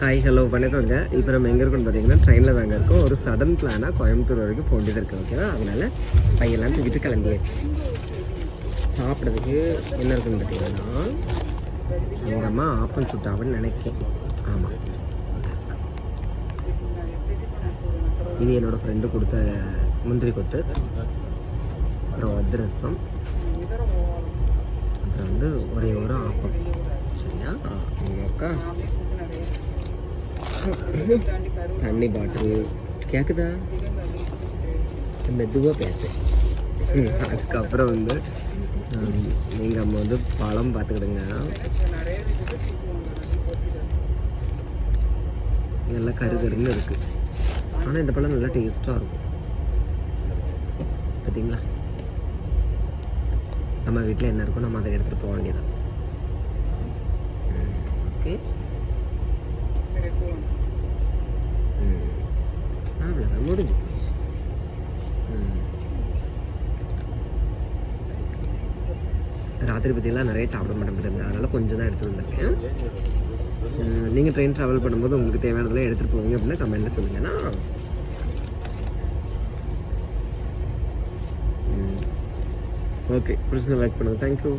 Hi hello வணக்கங்க. இப்போ நம்ம எங்கே இருக்கோம்னு பார்த்தீங்கன்னா ட்ரெயினில் தாங்க இருக்கோம். ஒரு சடன் பிளானாக கோயம்புத்தூர் வரைக்கும் போக வேண்டியது இருக்குது. ஓகேவா? அதனால் பையெல்லாம் தூக்கிட்டு கிளம்பியாச்சு. சாப்பிட்றதுக்கு என்ன இருக்குன்னு பார்த்தீங்கன்னா எங்கள் அம்மா ஆப்பம் சுட்டாவன்னு நினைக்கேன். ஆமாம், இது என்னோடய ஃப்ரெண்டு கொடுத்த முந்திரி கொத்து, அப்புறம் அதிரசம், அப்புறம் வந்து ஒரே ஒரு ஆப்பம். சரியா? அக்கா தண்ணி பாட்டில் கேட்குதா? மெதுவாக பேச. அதுக்கப்புறம் வந்து நீங்கள் அம்மா வந்து பழம் பார்த்துக்கிடுங்க. நல்லா கருகருன்னு இருக்குது. ஆனால் இந்த பழம் நல்லா டேஸ்ட்டாக இருக்கும். பார்த்தீங்களா? நம்ம வீட்டில் என்ன இருக்கோ நம்ம அதை எடுத்துகிட்டு போக வேண்டியதான். ஓகே, அவ்வளோதான், முடிஞ்சு போச்சு. ராத்திரி பற்றியெல்லாம் நிறைய சாப்பிட மாட்டேன், அதனால் கொஞ்சம் தான் எடுத்துகிட்டு வந்திருக்கேன். நீங்கள் ட்ரெயின் ட்ராவல் பண்ணும்போது உங்களுக்கு தேவையானதெல்லாம் எடுத்துகிட்டு போவீங்க அப்படின்னா கமெண்ட்டில் சொல்லுங்கன்னா ஓகே, பிடிச்சி லைக் பண்ணுங்கள். தேங்க்யூ.